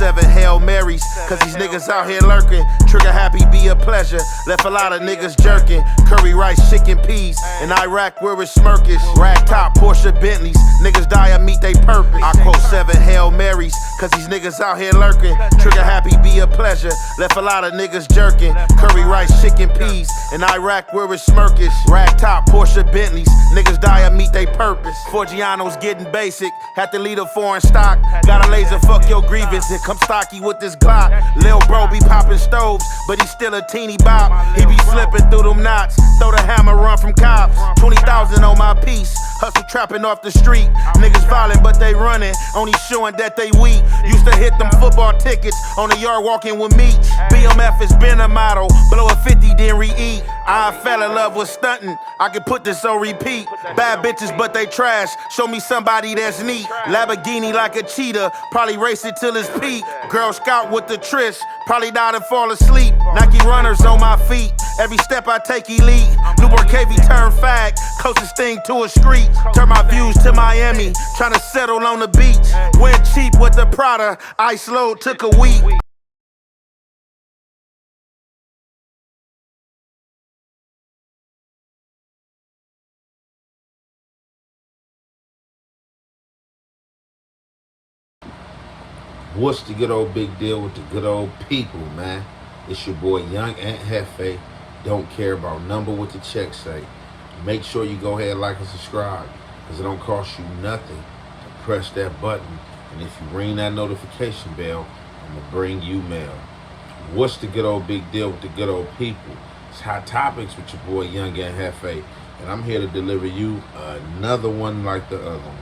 7 Hail Marys, cause these niggas out here lurking. Trigger happy be a pleasure, left a lot of niggas jerking. Curry rice, chicken peas, in Iraq where it's smirkish. Rag top, Porsche Bentleys, niggas die and meet they purpose. I quote 7 Hail Marys, cause these niggas out here lurking. Trigger happy be a pleasure, left a lot of niggas jerking. Curry rice, chicken peas, in Iraq where it's smirkish. Rag top, Porsche Bentleys, niggas die and meet they purpose. Forgiano's getting basic, had to lead a foreign stock. Got a laser, fuck your grievance, and come stocky with this Glock. Lil bro be popping stoves, but he still a teeny bop. He be slipping through them knots, throw the hammer, run from cops. 20,000 on my piece, hustle trapping off the street. Niggas violent but they running, only showing that they weak. Used to hit them football tickets on the yard walking with me. BMF has been a model, blow a 50 then re-eat. I fell in love with stunting, I can put this on repeat. Bad bitches but they trash, show me somebody that's neat. Lamborghini like a cheetah, probably race it till it's peak. Girl Scout with the Trish, probably died and fall asleep. Nike runners on my feet, every step I take elite. Newport KV turn fag, closest thing to a street. Turn my views to Miami, tryna settle on the beach. Went cheap with the Prada, ice load took a week. What's the good old big deal with the good old people, man? It's your boy Young Ant Hefe. Don't care about number what the check say. Make sure you go ahead, like and subscribe, because it don't cost you nothing to press that button. And if you ring that notification bell, I'm gonna bring you mail. What's the good old big deal with the good old people? It's Hot Topics with your boy Young Ant Hefe, and I'm here to deliver you another one like the other one.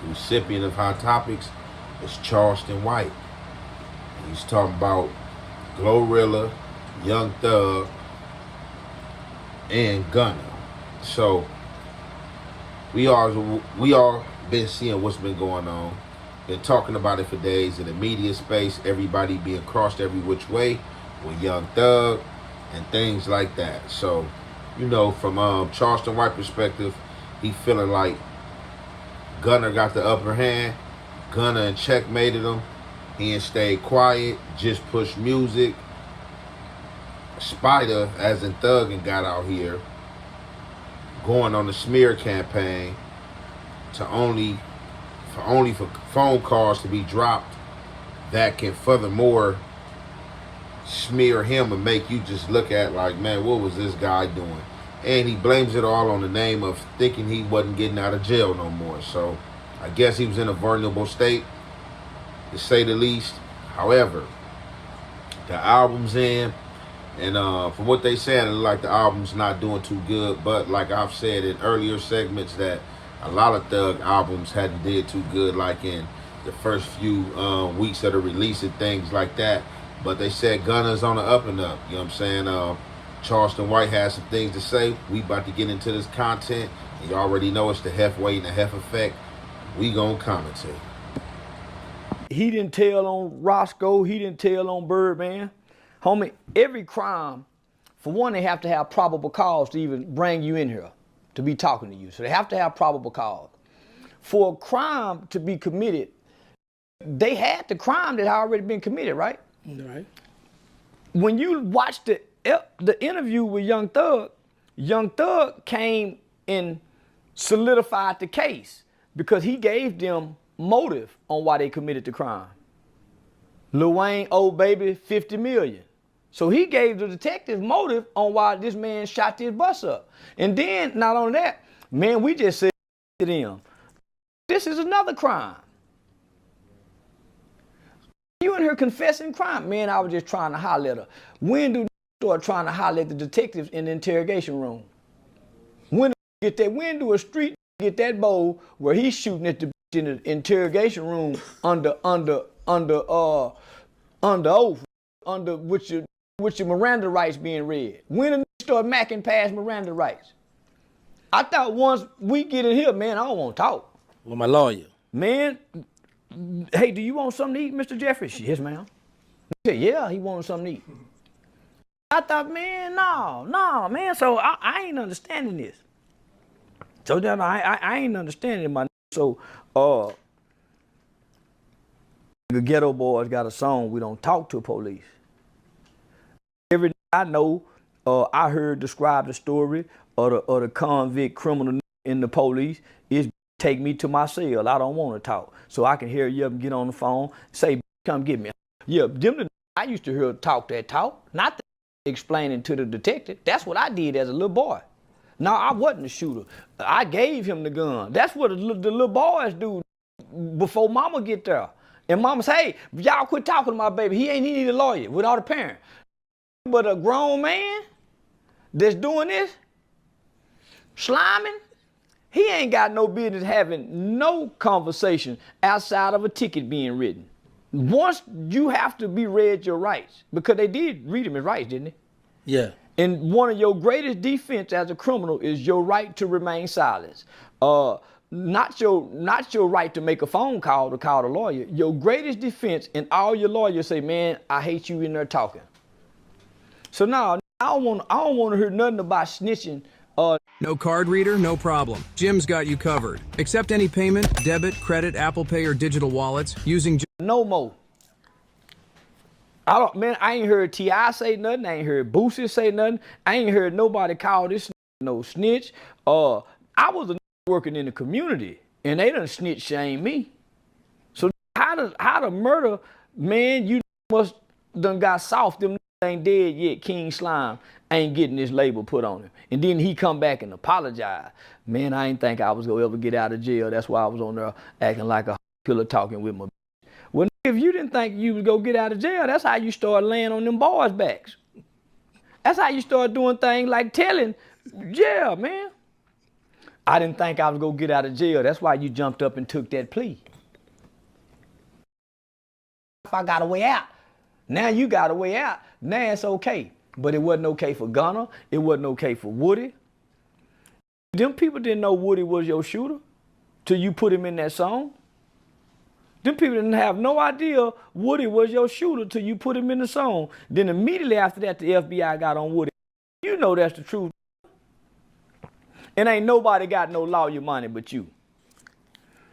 The recipient of Hot Topics is Charleston White. He's talking about GloRilla, Young Thug, and Gunna. So we all been seeing what's been going on. Been talking about it for days in the media space. Everybody being crossed every which way with Young Thug and things like that. So, you know, from Charleston White perspective, he feeling like Gunna got the upper hand. Gunna and checkmated him. He ain't stayed quiet, just pushed music. Spider, as in Thug, and got out here going on the smear campaign to only for phone calls to be dropped that can furthermore smear him and make you just look at like, man, what was this guy doing? And he blames it all on the name of thinking he wasn't getting out of jail no more. So I guess he was in a vulnerable state, to say the least. However, the album's in, and from what they said, it looked like the album's not doing too good. But like I've said in earlier segments, that a lot of Thug albums hadn't did too good, like in the first few weeks of the release and things like that. But they said Gunna's on the up and up. You know what I'm saying? Charleston White has some things to say. We about to get into this content. You already know it's the Hef Weight and the Hef Effect. We gonna commentate. He didn't tell on Roscoe. He didn't tell on Birdman. Homie, every crime, for one, they have to have probable cause to even bring you in here to be talking to you. So they have to have probable cause. For a crime to be committed, they had the crime that had already been committed, right? Right. When you watch the interview with Young Thug came and solidified the case because he gave them motive on why they committed the crime. Lil Wayne, old baby, 50 million. So he gave the detective motive on why this man shot this bus up. And then, not only that, man, we just said to them, this is another crime. You in here confessing crime. Man, I was just trying to holler at her. When do start trying to holler at the detectives in the interrogation room? When do a street get that bowl where he's shooting at the in the interrogation room under oath, with your Miranda rights being read? When do you start macking past Miranda rights? I thought once we get in here, man, I don't want to talk. With my lawyer. Man, hey, do you want something to eat, Mr. Jeffries? Yes, ma'am. He said, yeah, he wanted something to eat. I thought, man, no, man. So I ain't understanding this. So then I ain't understanding it, my. So The Ghetto Boys got a song, We Don't Talk to Police. Every I know, I heard describe the story of the convict criminal in the police is take me to my cell. I don't want to talk. So I can hear you up and get on the phone, say, come get me. Yeah, I used to hear talk that talk, not the explaining to the detective. That's what I did as a little boy. No, I wasn't a shooter. I gave him the gun. That's what the little boys do before mama get there. And mama say, hey, y'all quit talking to my baby. He need a lawyer without a parent. But a grown man that's doing this, sliming, he ain't got no business having no conversation outside of a ticket being written. Once you have to be read your rights, because they did read him his rights, didn't they? Yeah. And one of your greatest defense as a criminal is your right to remain silent. Not your right to make a phone call to call the lawyer. Your greatest defense, and all your lawyers say, man, I hate you in there talking. So now I don't want to hear nothing about snitching. No card reader? No problem. Jim's got you covered. Accept any payment, debit, credit, Apple Pay, or digital wallets using no more. I ain't heard T.I. say nothing. I ain't heard Boosie say nothing. I ain't heard nobody call this no snitch. I was working in the community, and they done snitch shame me. So how to murder, man, you must done got soft. Them ain't dead yet. King Slime ain't getting this label put on him. And then he come back and apologize. Man, I ain't think I was gonna ever get out of jail. That's why I was on there acting like a killer talking with my. Well, if you didn't think you would go get out of jail, that's how you start laying on them boys' backs. That's how you start doing things like telling, yeah, man. I didn't think I was gonna get out of jail. That's why you jumped up and took that plea. If I got a way out, now you got a way out. Now it's okay. But it wasn't okay for Gunna. It wasn't okay for Woody. Them people didn't know Woody was your shooter till you put him in that song. Them people didn't have no idea Woody was your shooter till you put him in the song. Then immediately after that, the FBI got on Woody. You know that's the truth. And ain't nobody got no lawyer money but you.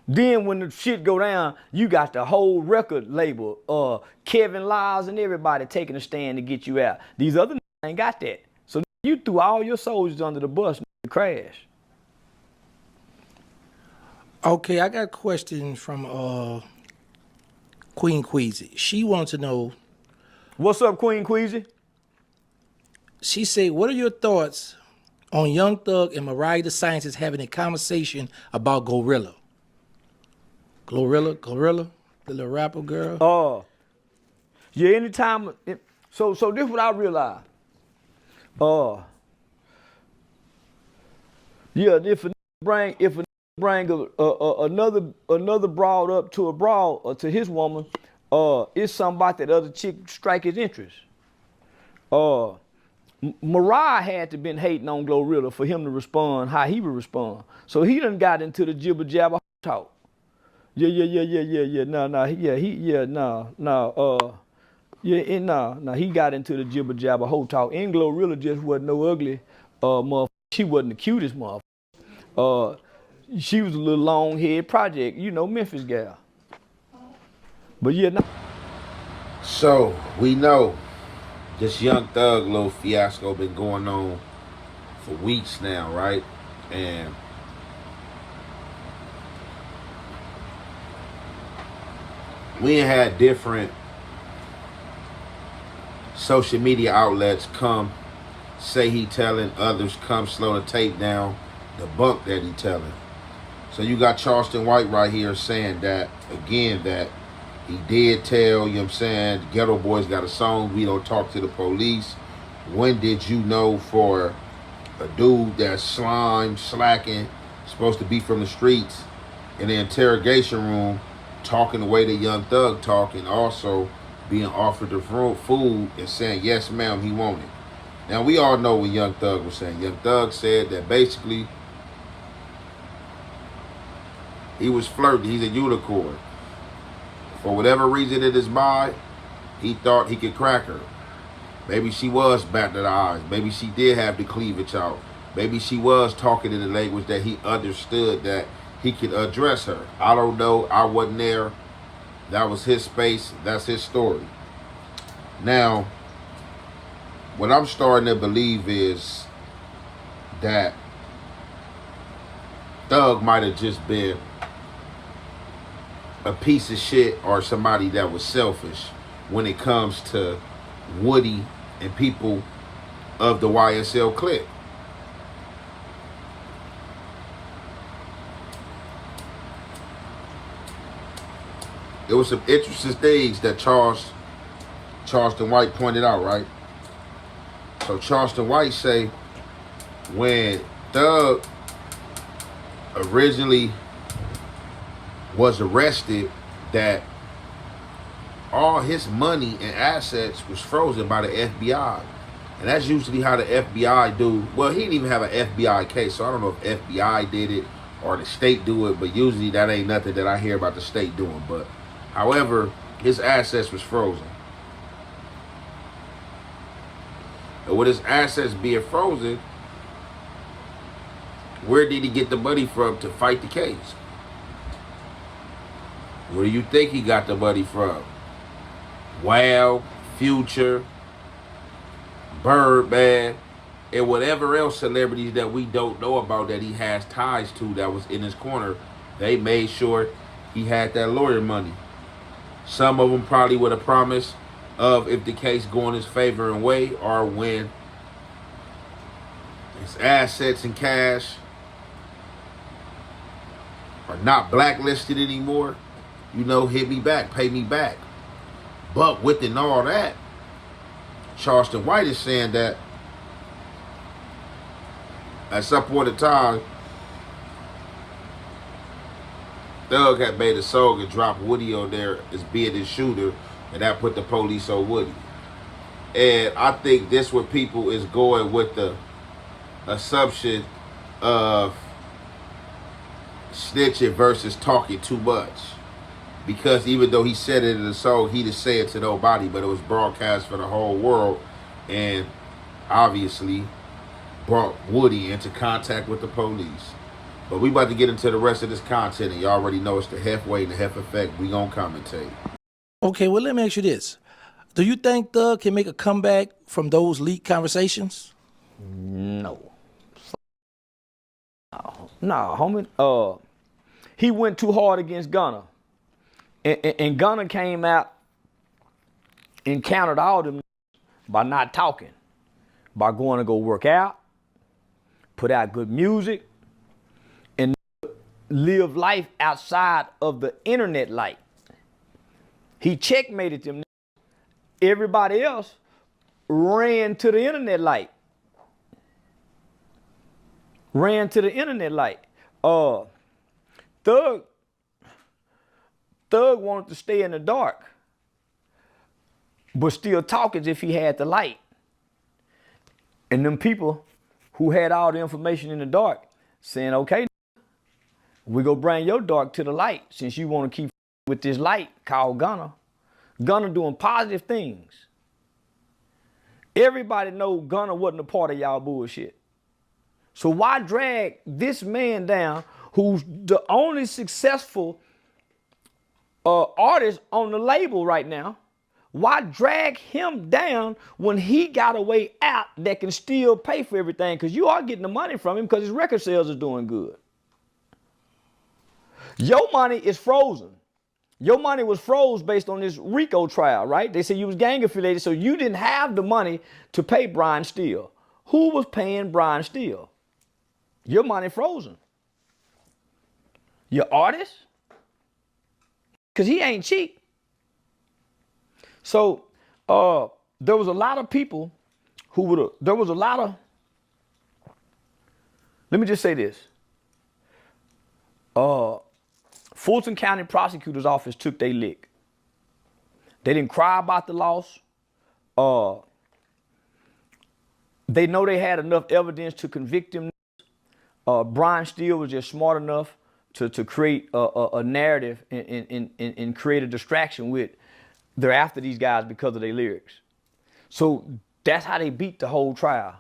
Then when the shit go down, you got the whole record label, Kevin Lyles and everybody taking a stand to get you out. These other ain't got that. So you threw all your soldiers under the bus and crashed. Okay, I got a question from Queen Queasy. She wants to know. What's up, Queen Queasy? She said, what are your thoughts on Young Thug and Mariah the Scientist having a conversation about GloRilla? GloRilla, the little rapper girl. Yeah. Anytime. So this is what I realized. Yeah. If a bring another broad up to a broad or to his woman, it's somebody that other chick strike his interest. Mariah had to been hating on GloRilla for him to respond how he would respond. So he done got into the jibber jabber talk. Yeah. He got into the jibber jabber whole talk. And GloRilla just wasn't no ugly motherfucker. She wasn't the cutest motherfucker. She was a little long head project, Memphis gal. But yeah, no. So we know this Young Thug little fiasco been going on for weeks now, right? And we had different social media outlets come say he telling, others come slow the tape down, debunk that he telling. So you got Charleston White right here saying that, again, that he did tell, the Ghetto Boys got a song, We Don't Talk to the Police. When did you know for a dude that's slacking, supposed to be from the streets, in the interrogation room, talking the way that Young Thug talk, and also being offered the food and saying, yes, ma'am, he wanted. Now, we all know what Young Thug was saying. Young Thug said that basically he was flirting. He's a unicorn. For whatever reason in his mind, he thought he could crack her. Maybe she was batting her eyes. Maybe she did have the cleavage out. Maybe she was talking in the language that he understood that he could address her. I don't know. I wasn't there. That was his space. That's his story. Now, what I'm starting to believe is that Thug might have just been a piece of shit or somebody that was selfish when it comes to Woody and people of the YSL clique. There was some interesting things that Charleston White pointed out, right? So Charleston White say when Thug originally was arrested, that all his money and assets was frozen by the FBI. And that's usually how the FBI do. Well, he didn't even have an FBI case, so I don't know if FBI did it or the state do it, but usually that ain't nothing that I hear about the state doing. But however, his assets was frozen. And with his assets being frozen, where did he get the money from to fight the case? Where do you think he got the money from? Wow, Future, Birdman, and whatever else celebrities that we don't know about that he has ties to that was in his corner. They made sure he had that lawyer money. Some of them probably with a promise of if the case go in his favor and way, or when his assets and cash are not blacklisted anymore, you know, hit me back, pay me back. But within all that, Charleston White is saying that at some point in time, Thug had made a song and dropped Woody on there as being his shooter, and that put the police on Woody. And I think this what people is going with the assumption of snitching versus talking too much. Because even though he said it in the song, he didn't say it to nobody, but it was broadcast for the whole world, and obviously brought Woody into contact with the police. But we about to get into the rest of this content, and you already know it's the Hef Way and the Hef Effect. We gonna commentate. Okay, well, let me ask you this. Do you think Thug can make a comeback from those leaked conversations? No. No, homie. He went too hard against Gunna. And Gunna came out and countered all them by not talking, by going to go work out, put out good music, and live life outside of the internet light. He checkmated them. Everybody else ran to the internet light. Ran to the internet light. Thug wanted to stay in the dark, but still talk as if he had the light. And them people who had all the information in the dark saying, okay, we go bring your dark to the light since you want to keep with this light called Gunna. Gunna doing positive things. Everybody know Gunna wasn't a part of y'all bullshit. So why drag this man down who's the only successful artist on the label right now? Why drag him down when he got a way out that can still pay for everything? Because you are getting the money from him because his record sales are doing good. Your money is frozen. Your money was froze based on this RICO trial, right? They said you was gang affiliated, so you didn't have the money to pay Brian Steele. Who was paying Brian Steele? Your money frozen. Your artist? Because he ain't cheap. So there was a lot of people who would have, there was a lot of, let me just say this. Fulton County Prosecutor's Office took their lick. They didn't cry about the loss. They know they had enough evidence to convict him. Brian Steele was just smart enough to create a narrative and create a distraction with they're after these guys because of their lyrics. So that's how they beat the whole trial.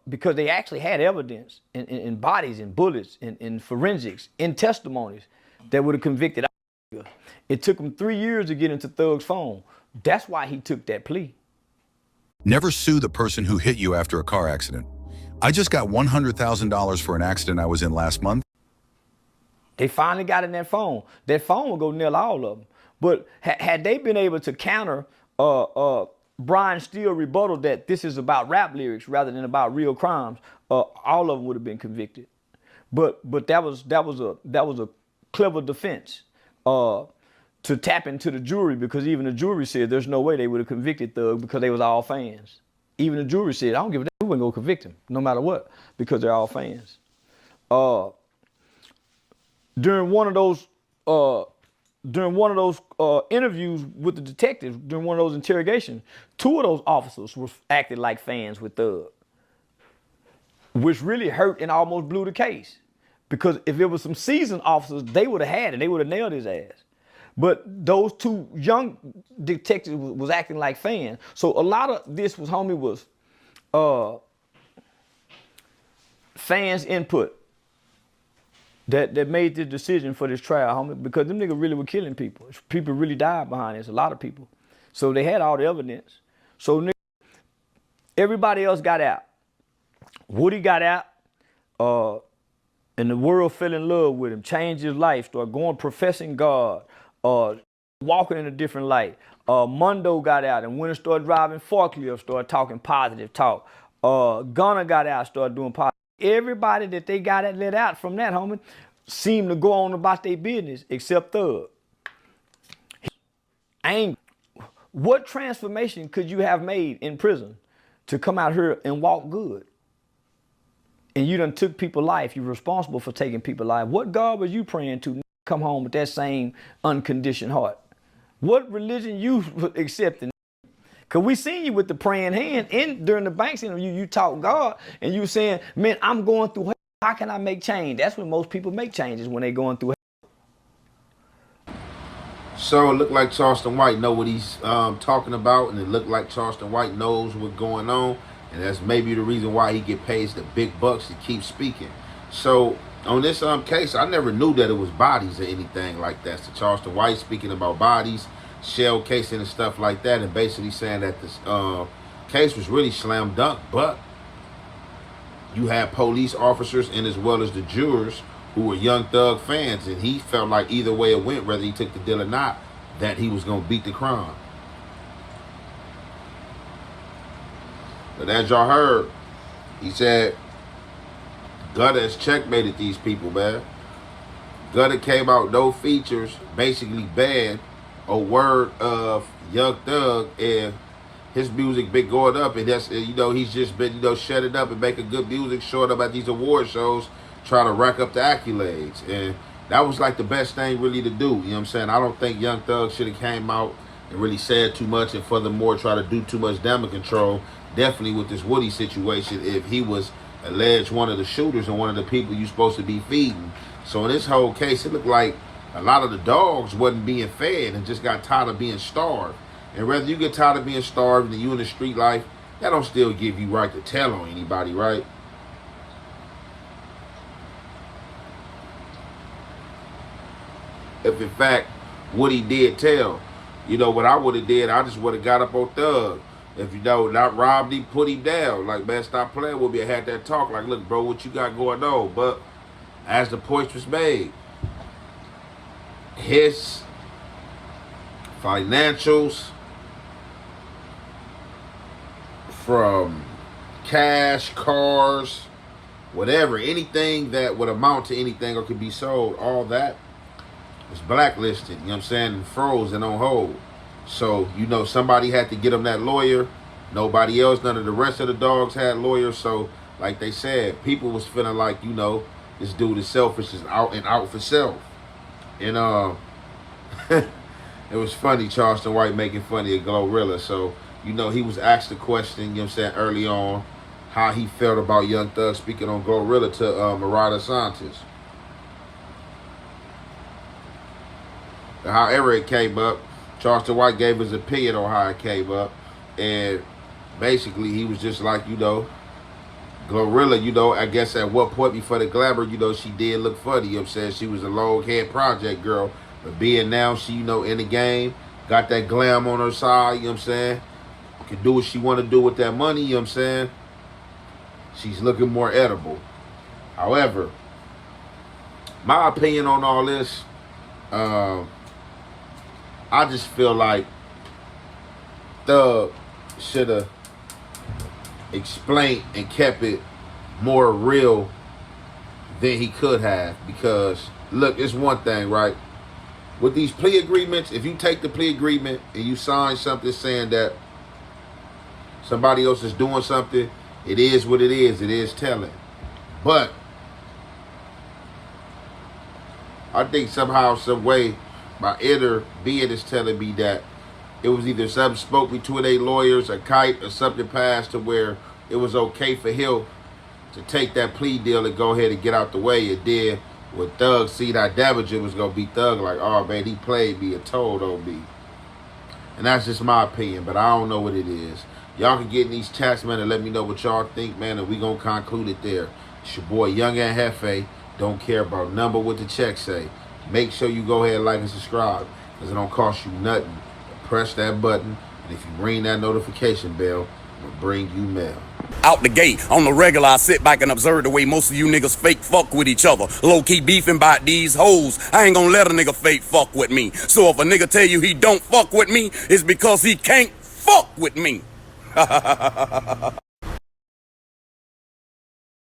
Because they actually had evidence in bodies and bullets and forensics and testimonies that would have convicted. It took him 3 years to get into Thug's phone. That's why he took that plea. Never sue the person who hit you after a car accident. I just got $100,000 for an accident I was in last month. They finally got in that phone. That phone will go nail all of them. But had they been able to counter Brian Steele rebuttal that this is about rap lyrics rather than about real crimes, all of them would have been convicted. But that was a clever defense to tap into the jury, because even the jury said there's no way they would have convicted Thug because they was all fans. Even the jury said, I don't give a damn, we wouldn't go convict him no matter what, because they're all fans. During one of those interviews with the detectives, during one of those interrogations, 2 of those officers were acting like fans with Thug, which really hurt and almost blew the case. Because if it was some seasoned officers, they would have had it. They would have nailed his ass. But those 2 young detectives was acting like fans. So a lot of this was fans' input that made the decision for this trial, homie, because them niggas really were killing people. People really died behind this, a lot of people. So they had all the evidence. So everybody else got out. Woody got out, and the world fell in love with him, changed his life, started going professing God, walking in a different light. Mondo got out and went and started driving forklift, started talking positive talk. Gunna got out, started doing positive. Everybody that they got let out from that, homie, seemed to go on about their business except Thug. What transformation could you have made in prison to come out here and walk good? And you done took people's life. You're responsible for taking people's life. What God was you praying to come home with that same unconditioned heart? What religion you accepting? Because we seen you with the praying hand. During the Banks interview, you talk God, and you saying, man, I'm going through hell. How can I make change? That's when most people make changes, when they going through hell. So it looked like Charleston White know what he's talking about, and it looked like Charleston White knows what's going on, and that's maybe the reason why he get paid the big bucks to keep speaking. So on this case, I never knew that it was bodies or anything like that. So Charleston White speaking about bodies, shell casing and stuff like that, and basically saying that this case was really slam dunk, but you had police officers and as well as the jurors who were Young Thug fans, and he felt like either way it went, whether he took the deal or not, that he was going to beat the crime. But as y'all heard, he said Gunna has checkmated these people, man. Gunna came out, no features, basically banned a word of Young Thug, and his music been going up, and that's, he's just been, shutting up and making good music, showing up at these award shows, trying to rack up the accolades. And that was like the best thing really to do, you know what I'm saying? I don't think Young Thug should have came out and really said too much, and furthermore try to do too much damage control, definitely with this Woody situation, if he was alleged one of the shooters and one of the people you supposed to be feeding. So in this whole case, it looked like a lot of the dogs wasn't being fed and just got tired of being starved. And whether you get tired of being starved and you in the street life, that don't still give you right to tell on anybody, right? If in fact Woody did tell, what I would have did, I just would have got up on Thug. If not robbed him, put him down. Like, man, stop playing with me. I had that talk. Like, look, bro, what you got going on? But as the point was made, his financials from cash, cars, whatever, anything that would amount to anything or could be sold, all that was blacklisted, you know what I'm saying, and froze and on hold. So, somebody had to get him that lawyer. Nobody else, none of the rest of the dogs had lawyers. So, like they said, people was feeling like, this dude is selfish, is out for self. And it was funny, Charleston White making fun of GloRilla. So, he was asked the question, early on, how he felt about Young Thug speaking on GloRilla to Marada Santos. However it came up, Charleston White gave his opinion on how it came up. And basically, he was just like, GloRilla, I guess at what point before the glamour, she did look funny. You know what I'm saying? She was a long-haired project girl But being now she, you know, in the game, got that glam on her side, you know what I'm saying? Can do what she want to do with that money, you know what I'm saying? She's looking more edible. However, my opinion on all this, I just feel like Thug should have explained and kept it more real than he could have. Because, look, it's one thing, right? With these plea agreements, if you take the plea agreement and you sign something saying that somebody else is doing something, it is what it is. It is telling. But I think somehow, some way, my inner being is telling me that it was either something spoke between their lawyers, a kite, or something passed to where it was okay for him to take that plea deal and go ahead and get out the way. And then when Thug see how damage it was going to be, Thug like, oh man, he played me and told on me. And that's just my opinion, but I don't know what it is. Y'all can get in these chats, man, and let me know what y'all think, man, and we going to conclude it there. It's your boy, Young and Hefe. Don't care about number what the check say. Make sure you go ahead and like and subscribe, because it don't cost you nothing. Press that button, and if you ring that notification bell, it'll bring you mail. Out the gate, on the regular, I sit back and observe the way most of you niggas fake fuck with each other. Low-key beefing about these hoes. I ain't gonna let a nigga fake fuck with me. So if a nigga tell you he don't fuck with me, it's because he can't fuck with me.